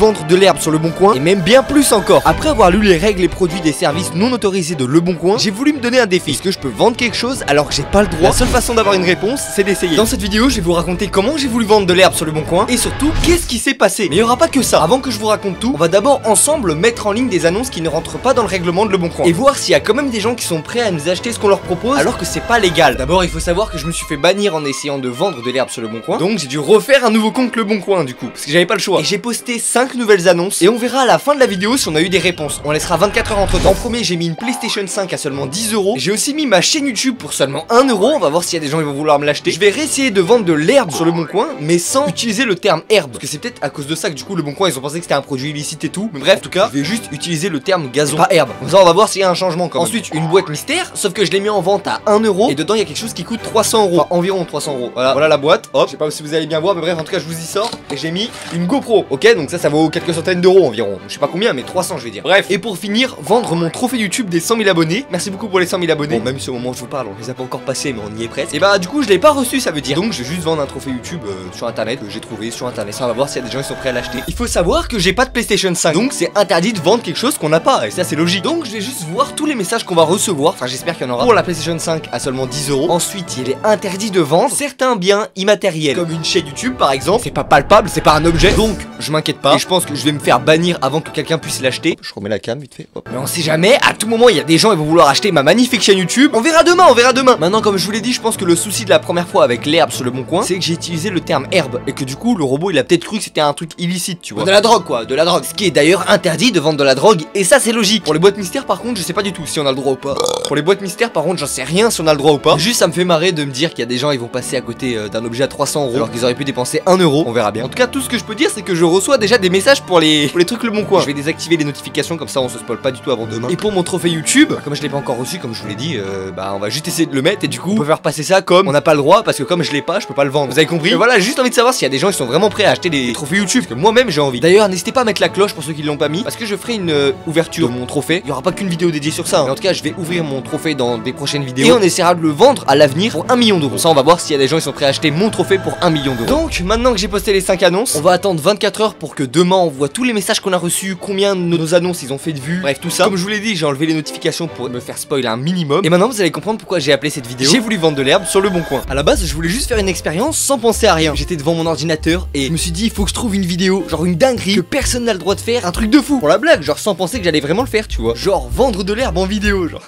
vendre de l'herbe sur Le Bon Coin, et même bien plus encore. Après avoir lu les règles et produits des services non autorisés de Le Bon Coin, j'ai voulu me donner un défi. Est-ce que je peux vendre quelque chose alors que j'ai pas le droit? La seule façon d'avoir une réponse, c'est d'essayer. Dans cette vidéo, je vais vous raconter comment j'ai voulu vendre de l'herbe sur Le Bon Coin, et surtout, qu'est-ce qui s'est passé. Mais il y aura pas que ça. Avant que je vous raconte tout, on va d'abord ensemble mettre en ligne des annonces qui ne rentrent pas dans le règlement de Le Bon Coin, et voir s'il y a quand même des gens qui sont prêts à nous acheter ce qu'on leur propose alors que c'est pas légal. D'abord, il faut savoir que je me suis fait bannir en essayant de vendre de l'herbe sur Le Bon Coin, donc j'ai dû refaire un nouveau compte Le Bon Coin du coup, parce que j'avais pas le choix. Et j'ai posté 5 nouvelles annonces, et on verra à la fin de la vidéo si on a eu des réponses. On laissera 24 heures entre temps. En premier, j'ai mis une PlayStation 5 à seulement 10 €. J'ai aussi mis ma chaîne YouTube pour seulement 1 €. On va voir s'il y a des gens qui vont vouloir me l'acheter. Je vais réessayer de vendre de l'herbe sur Le Bon Coin, mais sans utiliser le terme herbe, parce que c'est peut-être à cause de ça que du coup Le Bon Coin ils ont pensé que c'était un produit illicite et tout. Mais bref, en tout cas, je vais juste utiliser le terme gazon, pas herbe. Comme ça, on va voir s'il y a un changement quand même. Ensuite, une boîte mystère, sauf que je l'ai mis en vente à 1 €, et dedans il y a quelque chose qui coûte 300 €. Enfin, environ 300 €. Voilà la boîte. Hop, je sais pas si vous allez bien voir, mais bref, en tout cas, je vous y sors. Et j'ai mis une GoPro. Ok, donc ça vaut quelques centaines d'euros environ. Je sais pas combien, mais 300 je vais dire. Bref, et pour finir, vendre mon trophée YouTube des 100 000 abonnés. Merci beaucoup pour les 100 000 abonnés. Bon, même si au moment où je vous parle, on les a pas encore passés, mais on y est presque. Et bah, du coup, je l'ai pas reçu, ça veut dire. Donc, je vais juste vendre un trophée YouTube sur internet que j'ai trouvé sur internet. Ça, on va voir s'il y a des gens qui sont prêts à l'acheter. Il faut savoir que j'ai pas de PlayStation 5, donc c'est interdit de vendre quelque chose qu'on n'a pas. Et ça, c'est logique. Donc, je vais juste voir tous les messages qu'on va recevoir. Enfin, j'espère qu'il y en aura. Pour la PlayStation 5 à seulement 10 €. Ensuite, il est interdit de vendre certains biens immatériels, comme une chaîne YouTube par exemple. C'est pas palpable, c'est pas un objet. Donc, je m'inquiète pas. Et je pense que je vais me faire bannir avant que quelqu'un puisse l'acheter. Je remets la cam vite fait. Hop. Mais on sait jamais. À tout moment, il y a des gens qui vont vouloir acheter ma magnifique chaîne YouTube. On verra demain, on verra demain. Maintenant, comme je vous l'ai dit, je pense que le souci de la première fois avec l'herbe sur Le Bon Coin, c'est que j'ai utilisé le terme herbe et que du coup, le robot, il a peut-être cru que c'était un truc illicite, tu vois. De la drogue, quoi, de la drogue. Ce qui est d'ailleurs interdit de vendre de la drogue. Et ça, c'est logique. Pour les boîtes mystères, par contre, je sais pas du tout si on a le droit ou pas. Pour les boîtes mystères, par contre, j'en sais rien si on a le droit ou pas. Juste, ça me fait marrer de me dire qu'il y a des gens, ils vont passer à côté d'un objet à 300 € alors qu'ils auraient pu dépenser 1 €. On verra bien. En tout cas, tout ce que je peux dire, c'est que je reçois déjà des messages pour les trucs Le Bon Coin. Je vais désactiver les notifications, comme ça, on se spoil pas du tout avant demain. Et pour mon trophée YouTube, comme je l'ai pas encore reçu, comme je vous l'ai dit, bah, on va juste essayer de le mettre et du coup, on peut faire passer ça comme on n'a pas le droit parce que comme je l'ai pas, je peux pas le vendre. Vous avez compris? Et voilà, juste envie de savoir s'il y a des gens qui sont vraiment prêts à acheter des trophées YouTube, parce que moi-même j'ai envie. D'ailleurs, n'hésitez pas à mettre la cloche pour ceux qui l'ont pas mis, parce que je ferai une ouverture de mon trophée. Il y aura pas qu'une vidéo dédiée sur ça, hein. Mais en tout cas, je vais ouvrir mon trophée dans des prochaines vidéos et on essaiera de le vendre à l'avenir pour 1 million d'euros. Ça, on va voir s'il y a des gens qui sont prêts à acheter mon trophée pour 1 million d'euros. Donc, maintenant que j'ai posté les 5 annonces, on va attendre 24 heures pour que demain on voit tous les messages qu'on a reçus, combien de nos annonces ils ont fait de vues, bref, tout ça. Comme je vous l'ai dit, j'ai enlevé les notifications pour me faire spoiler un minimum. Et maintenant, vous allez comprendre pourquoi j'ai appelé cette vidéo. J'ai voulu vendre de l'herbe sur Le Bon Coin. À la base, je voulais juste faire une expérience sans penser à rien. J'étais devant mon ordinateur et je me suis dit, il faut que je trouve une vidéo, genre une dinguerie que personne n'a le droit de faire, un truc de fou. Pour la blague, genre sans penser que j'allais vraiment le faire, tu vois. Genre vendre de l'herbe en vidéo, genre.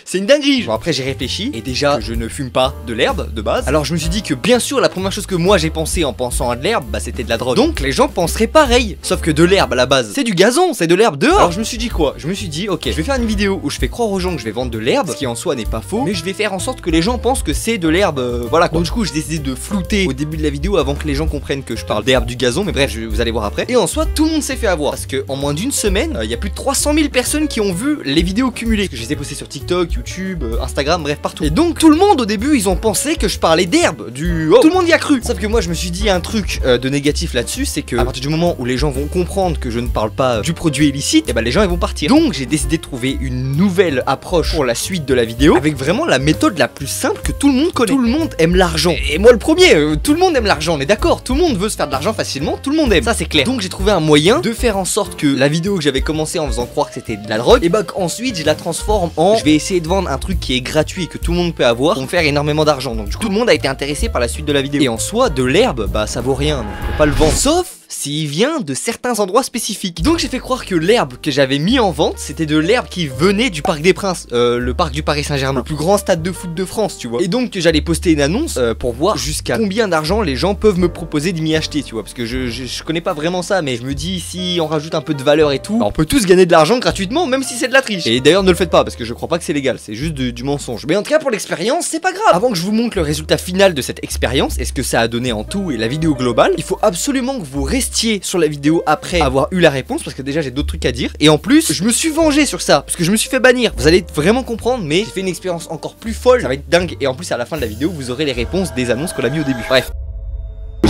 C'est une dinguerie. Genre après, j'ai réfléchi et déjà, je ne fume pas de l'herbe de base. Alors je me suis dit que bien sûr, la première chose que moi j'ai pensé en pensant à de l'herbe, bah c'était de la drogue. Donc les gens penseraient pareil. Sauf que de l'herbe à la base, c'est du gazon, c'est de l'herbe dehors. Alors je me suis dit quoi? Je me suis dit, ok, je vais faire une vidéo où je fais croire aux gens que je vais vendre de l'herbe, ce qui en soi n'est pas faux, mais je vais faire en sorte que les gens pensent que c'est de l'herbe, voilà quoi. Donc du coup, j'ai décidé de flouter au début de la vidéo avant que les gens comprennent que je parle d'herbe du gazon, mais bref, vous allez voir après. Et en soi, tout le monde s'est fait avoir parce que en moins d'une semaine, il y a plus de 300 000 personnes qui ont vu les vidéos cumulées. Parce que je les ai postées sur TikTok, YouTube, Instagram, bref, partout. Et donc tout le monde au début, ils ont pensé que je parlais d'herbe, tout le monde y a cru. Sauf que moi, je me suis dit un truc de négatif là-dessus, c'est que à partir du moment où les gens vont comprendre que je ne parle pas du produit illicite, et bah les gens ils vont partir. Donc j'ai décidé de trouver une nouvelle approche pour la suite de la vidéo, avec vraiment la méthode la plus simple que tout le monde connaît. Tout le monde aime l'argent. Et moi le premier, tout le monde aime l'argent, on est d'accord. Tout le monde veut se faire de l'argent facilement, tout le monde aime. Ça c'est clair. Donc j'ai trouvé un moyen de faire en sorte que la vidéo que j'avais commencé en faisant croire que c'était de la drogue, et bah ensuite je la transforme en je vais essayer de vendre un truc qui est gratuit et que tout le monde peut avoir pour me faire énormément d'argent. Donc du coup, tout le monde a été intéressé par la suite de la vidéo. Et en soi, de l'herbe, bah ça vaut rien, donc on peut pas le vendre. Sauf s'il vient de certains endroits spécifiques. Donc j'ai fait croire que l'herbe que j'avais mis en vente, c'était de l'herbe qui venait du Parc des Princes, le parc du Paris Saint-Germain, le plus grand stade de foot de France, tu vois. Et donc j'allais poster une annonce pour voir jusqu'à combien d'argent les gens peuvent me proposer de m'y acheter, tu vois. Parce que je connais pas vraiment ça, mais je me dis si on rajoute un peu de valeur et tout, bah, on peut tous gagner de l'argent gratuitement, même si c'est de la triche. Et d'ailleurs ne le faites pas, parce que je crois pas que c'est légal, c'est juste du mensonge. Mais en tout cas pour l'expérience, c'est pas grave. Avant que je vous montre le résultat final de cette expérience, et ce que ça a donné en tout et la vidéo globale, il faut absolument que vous restiez sur la vidéo après avoir eu la réponse, parce que déjà j'ai d'autres trucs à dire. Et en plus, je me suis vengé sur ça, parce que je me suis fait bannir. Vous allez vraiment comprendre, mais j'ai fait une expérience encore plus folle. Ça va être dingue. Et en plus, à la fin de la vidéo, vous aurez les réponses des annonces qu'on a mis au début. Bref.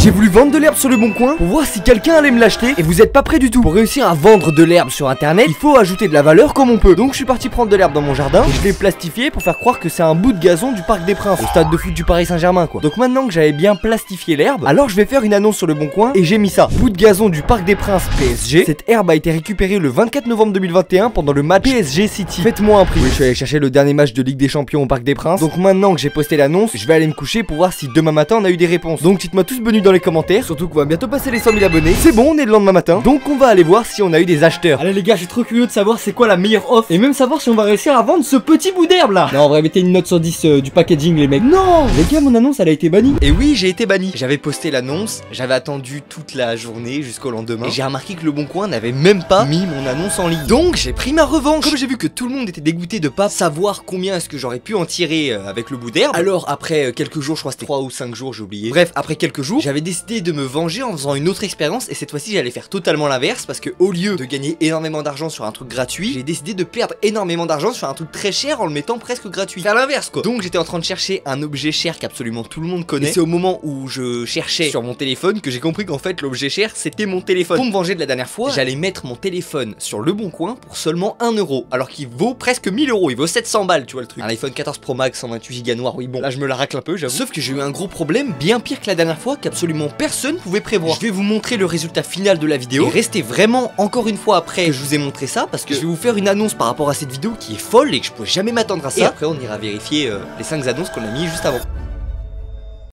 J'ai voulu vendre de l'herbe sur le bon coin pour voir si quelqu'un allait me l'acheter. Et vous êtes pas prêts du tout. Pour réussir à vendre de l'herbe sur internet, il faut ajouter de la valeur comme on peut. Donc je suis parti prendre de l'herbe dans mon jardin et je l'ai plastifié pour faire croire que c'est un bout de gazon du Parc des Princes, au stade de foot du Paris Saint-Germain quoi. Donc maintenant que j'avais bien plastifié l'herbe, alors je vais faire une annonce sur le bon coin et j'ai mis ça. Bout de gazon du Parc des Princes PSG. Cette herbe a été récupérée le 24 novembre 2021 pendant le match PSG City. Faites-moi un prix. Oui, je suis allé chercher le dernier match de Ligue des Champions au Parc des Princes. Donc maintenant que j'ai posté l'annonce, je vais aller me coucher pour voir si demain matin on a eu des réponses. Donc dites-moi tous bonus dans les commentaires, surtout qu'on va bientôt passer les 100 000 abonnés. C'est bon, on est le lendemain matin. Donc on va aller voir si on a eu des acheteurs. Allez les gars, je suis trop curieux de savoir c'est quoi la meilleure offre et même savoir si on va réussir à vendre ce petit bout d'herbe là. Non, on va mettre une note sur 10 du packaging les mecs. Non les gars, mon annonce elle a été bannie. Et oui, j'ai été banni. J'avais posté l'annonce, j'avais attendu toute la journée jusqu'au lendemain et j'ai remarqué que le bon coin n'avait même pas mis mon annonce en ligne. Donc j'ai pris ma revanche. Comme j'ai vu que tout le monde était dégoûté de pas savoir combien est-ce que j'aurais pu en tirer avec le bout d'herbe, alors après quelques jours, je crois que c'était 3 ou 5 jours, j'ai oublié. Bref, après quelques jours, j'avais décidé de me venger en faisant une autre expérience et cette fois-ci j'allais faire totalement l'inverse parce que au lieu de gagner énormément d'argent sur un truc gratuit, j'ai décidé de perdre énormément d'argent sur un truc très cher en le mettant presque gratuit. Faire l'inverse quoi. Donc j'étais en train de chercher un objet cher qu'absolument tout le monde connaît. Et c'est au moment où je cherchais sur mon téléphone que j'ai compris qu'en fait l'objet cher c'était mon téléphone. Pour me venger de la dernière fois, j'allais mettre mon téléphone sur le bon coin pour seulement 1 euro alors qu'il vaut presque 1000 euros. Il vaut 700 balles, tu vois le truc. Un iPhone 14 Pro Max 128 Go noir, oui bon, là je me la racle un peu j'avoue. Sauf que j'ai eu un gros problème bien pire que la dernière fois qu'absolument personne pouvait prévoir. Je vais vous montrer le résultat final de la vidéo et restez vraiment encore une fois après que je vous ai montré ça parce que je vais vous faire une annonce par rapport à cette vidéo qui est folle et que je pouvais jamais m'attendre à ça. Et après on ira vérifier les 5 annonces qu'on a mis juste avant.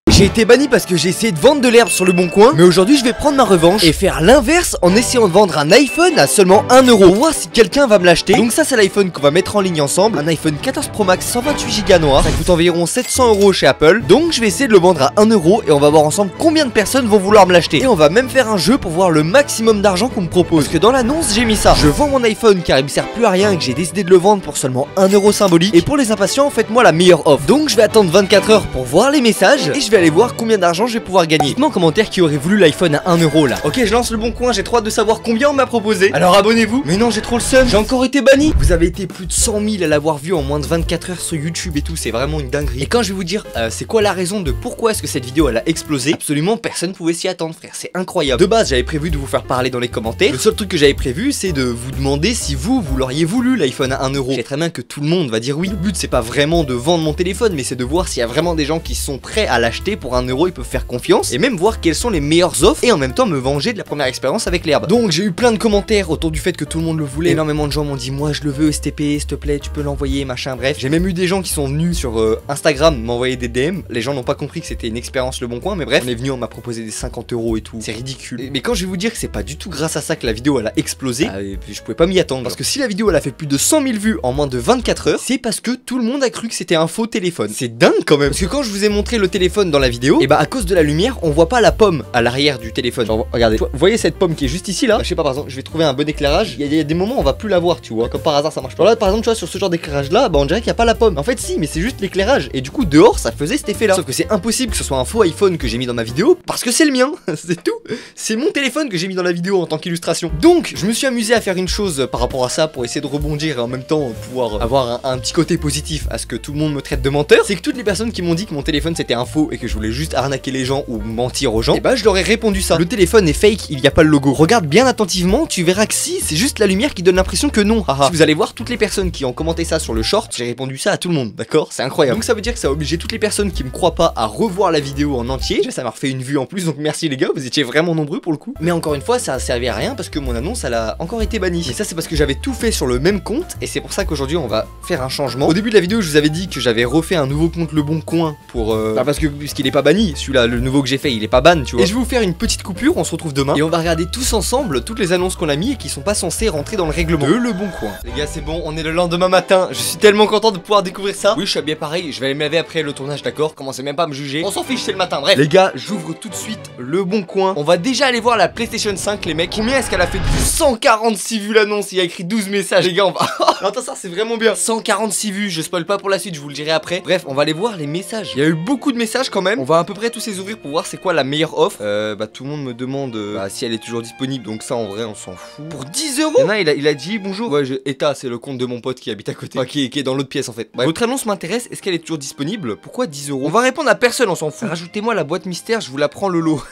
J'ai été banni parce que j'ai essayé de vendre de l'herbe sur le bon coin, mais aujourd'hui je vais prendre ma revanche et faire l'inverse en essayant de vendre un iPhone à seulement 1 euro pour voir si quelqu'un va me l'acheter. Donc ça c'est l'iPhone qu'on va mettre en ligne ensemble, un iPhone 14 Pro Max 128 Go noir, ça coûte environ 700 euros chez Apple. Donc je vais essayer de le vendre à 1 euro et on va voir ensemble combien de personnes vont vouloir me l'acheter. Et on va même faire un jeu pour voir le maximum d'argent qu'on me propose. Parce que dans l'annonce j'ai mis ça, je vends mon iPhone car il me sert plus à rien et que j'ai décidé de le vendre pour seulement 1 euro symbolique. Et pour les impatients, faites-moi la meilleure offre. Donc je vais attendre 24 heures pour voir les messages et je vais aller voir combien d'argent je vais pouvoir gagner. Dites-moi en commentaire qui aurait voulu l'iPhone à 1 euro là. Ok, je lance le bon coin, j'ai trop hâte de savoir combien on m'a proposé. Alors abonnez-vous. Mais non, j'ai trop le seum, j'ai encore été banni. Vous avez été plus de 100 000 à l'avoir vu en moins de 24 heures sur YouTube et tout, c'est vraiment une dinguerie. Et quand je vais vous dire c'est quoi la raison de pourquoi est-ce que cette vidéo elle a explosé, absolument personne pouvait s'y attendre frère, c'est incroyable. De base j'avais prévu de vous faire parler dans les commentaires. Le seul truc que j'avais prévu c'est de vous demander si vous l'auriez voulu l'iPhone à 1 euro. Je sais très bien que tout le monde va dire oui. Le but c'est pas vraiment de vendre mon téléphone, mais c'est de voir s'il y a vraiment des gens qui sont prêts à l'acheter pour 1 euro, ils peuvent faire confiance et même voir quelles sont les meilleures offres et en même temps me venger de la première expérience avec l'herbe. Donc j'ai eu plein de commentaires autour du fait que tout le monde le voulait. Énormément de gens m'ont dit moi je le veux STP, s'il te plaît tu peux l'envoyer machin, bref. J'ai même eu des gens qui sont venus sur Instagram m'envoyer des DM. Les gens n'ont pas compris que c'était une expérience le bon coin, mais bref, on est venu, on m'a proposé des 50 euros et tout, c'est ridicule. Mais quand je vais vous dire que c'est pas du tout grâce à ça que la vidéo elle a explosé, je pouvais pas m'y attendre. Parce que si la vidéo elle a fait plus de 100 000 vues en moins de 24 heures, c'est parce que tout le monde a cru que c'était un faux téléphone. C'est dingue quand même. Parce que quand je vous ai montré le téléphone dans la vidéo, et bah à cause de la lumière on voit pas la pomme à l'arrière du téléphone. Genre, regardez, vous voyez cette pomme qui est juste ici là, je sais pas, par exemple je vais trouver un bon éclairage, il y a des moments où on va plus la voir, tu vois, comme par hasard ça marche pas. Là par exemple tu vois sur ce genre d'éclairage là, bah on dirait qu'il y a pas la pomme. En fait si, mais c'est juste l'éclairage et du coup dehors ça faisait cet effet là. Sauf que c'est impossible que ce soit un faux iPhone que j'ai mis dans ma vidéo parce que c'est le mien, c'est tout. C'est mon téléphone que j'ai mis dans la vidéo en tant qu'illustration. Donc je me suis amusé à faire une chose par rapport à ça pour essayer de rebondir et en même temps pouvoir avoir un petit côté positif à ce que tout le monde me traite de menteur. C'est que toutes les personnes qui m'ont dit que mon téléphone c'était un faux et que je voulais juste arnaquer les gens ou mentir aux gens, et bah je leur ai répondu ça. Le téléphone est fake, il n'y a pas le logo. Regarde bien attentivement, tu verras que si, c'est juste la lumière qui donne l'impression que non. Haha. Si vous allez voir toutes les personnes qui ont commenté ça sur le short, j'ai répondu ça à tout le monde, d'accord? C'est incroyable. Donc ça veut dire que ça a obligé toutes les personnes qui me croient pas à revoir la vidéo en entier. Déjà ça m'a refait une vue en plus, donc merci les gars, vous étiez vraiment nombreux pour le coup. Mais encore une fois, ça a servi à rien parce que mon annonce elle a encore été bannie. Et ça c'est parce que j'avais tout fait sur le même compte et c'est pour ça qu'aujourd'hui on va faire un changement. Au début de la vidéo je vous avais dit que j'avais refait un nouveau compte Le Bon Coin pour parce qu'il est pas banni, celui-là, le nouveau que j'ai fait, il est pas ban, tu vois. Et je vais vous faire une petite coupure, on se retrouve demain et on va regarder tous ensemble toutes les annonces qu'on a mis et qui sont pas censées rentrer dans le règlement de Le Bon Coin. Les gars c'est bon, on est le lendemain matin, je suis tellement content de pouvoir découvrir ça. Oui je suis bien pareil, je vais aller me laver après le tournage, d'accord? Commencez même pas à me juger, on s'en fiche, c'est le matin, bref. Les gars, j'ouvre tout de suite Le Bon Coin. On va déjà aller voir la PlayStation 5 les mecs. Combien est-ce qu'elle a fait de vues? 146 vues l'annonce, il y a écrit 12 messages. Les gars on va... Attends ça c'est vraiment bien. 146 vues, je spoil pas pour la suite, je vous le dirai après. Bref, on va aller voir les messages. Il y a eu beaucoup de messages quand même. même. On va à peu près tous les ouvrir pour voir c'est quoi la meilleure offre. Bah tout le monde me demande si elle est toujours disponible, donc ça en vrai on s'en fout. Pour 10 €. Il y en a, il a dit bonjour. Ouais, Eta, c'est le compte de mon pote qui habite à côté. Enfin, qui est dans l'autre pièce en fait. Ouais. Votre annonce m'intéresse, est-ce qu'elle est toujours disponible? Pourquoi 10 €? On va répondre à personne, on s'en fout. Rajoutez-moi la boîte mystère, je vous la prends le lot.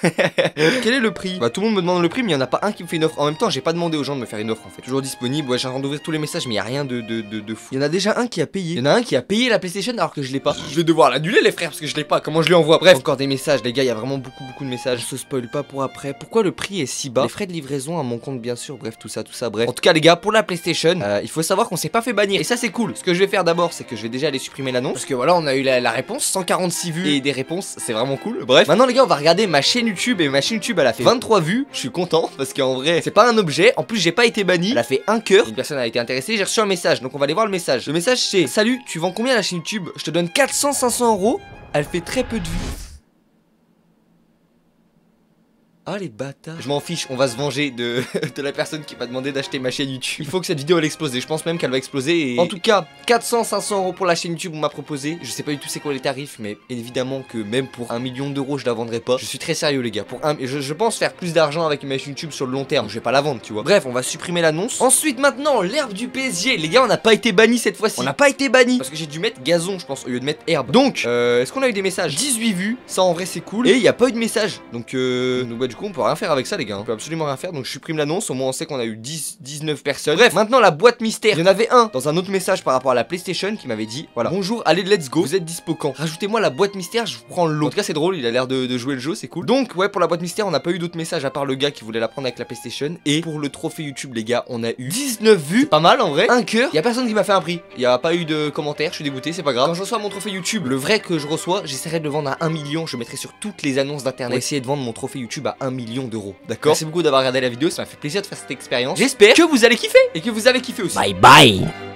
Quel est le prix? Bah tout le monde me demande le prix, mais il y en a pas un qui me fait une offre. En même temps, j'ai pas demandé aux gens de me faire une offre en fait. Toujours disponible. Ouais, j'ai en train d'ouvrir tous les messages, mais il y a rien de fou. Il y en a déjà un qui a payé. Il y en a un qui a payé la PlayStation alors que je l'ai pas. Je vais devoir l'annuler les frères parce que je l'ai pas. Comment je lui envoie? Bref, encore des messages, les gars, il y a vraiment beaucoup de messages. Je se spoil pas pour après. Pourquoi le prix est si bas? Les frais de livraison à mon compte bien sûr. Bref, tout ça. Bref. En tout cas les gars, pour la PlayStation, il faut savoir qu'on s'est pas fait bannir. Et ça c'est cool. Ce que je vais faire d'abord, c'est que je vais déjà aller supprimer l'annonce. Parce que voilà, on a eu la réponse. 146 vues et des réponses, c'est vraiment cool. Bref. Maintenant les gars, on va regarder ma chaîne YouTube. Et ma chaîne YouTube, elle a fait 23 vues. Je suis content parce qu'en vrai, c'est pas un objet. En plus, j'ai pas été banni. Elle a fait un cœur. Une personne a été intéressée. J'ai reçu un message. Donc on va aller voir le message. Le message c'est: salut, tu vends combien la chaîne YouTube? Je te donne 400-500 €. Elle fait très peu de vues. Ah les bâtards. Je m'en fiche, on va se venger de la personne qui m'a demandé d'acheter ma chaîne YouTube. Il faut que cette vidéo elle explose et je pense même qu'elle va exploser et... En tout cas, 400-500 € pour la chaîne YouTube on m'a proposé. Je sais pas du tout c'est quoi les tarifs, mais évidemment que même pour 1 million d'euros je la vendrai pas. Je suis très sérieux les gars. Je pense faire plus d'argent avec ma chaîne YouTube sur le long terme. Je vais pas la vendre, tu vois. Bref, on va supprimer l'annonce. Ensuite maintenant, l'herbe du PSG. Les gars, on n'a pas été banni cette fois-ci. On n'a pas été banni parce que j'ai dû mettre gazon je pense au lieu de mettre herbe. Donc, est-ce qu'on a eu des messages? 18 vues, ça en vrai c'est cool. Et il y a pas eu de message. Donc bah, du coup on peut rien faire avec ça les gars. On peut absolument rien faire. Donc je supprime l'annonce. Au moins on sait qu'on a eu 19 personnes. Bref, maintenant la boîte mystère. Il y en avait un dans un autre message par rapport à la PlayStation qui m'avait dit voilà, bonjour, allez let's go. Vous êtes dispo quand? Rajoutez-moi la boîte mystère, je vous prends le lot. En tout cas c'est drôle, il a l'air de jouer le jeu, c'est cool. Donc ouais, pour la boîte mystère on n'a pas eu d'autres messages à part le gars qui voulait la prendre avec la PlayStation. Et pour le trophée YouTube les gars, on a eu 19 vues. Pas mal en vrai. Un cœur. Il y a personne qui m'a fait un prix. Il y a pas eu de commentaires. Je suis dégoûté, c'est pas grave. Quand je reçois mon trophée YouTube, le vrai que je reçois, j'essaierai de le vendre à 1 million. Je mettrai sur toutes les annonces d'internet. Essayer de vendre mon trophée YouTube à 1 million d'euros. D'accord? Merci beaucoup d'avoir regardé la vidéo, ça m'a fait plaisir de faire cette expérience. J'espère que vous allez kiffer et que vous avez kiffé aussi. Bye bye.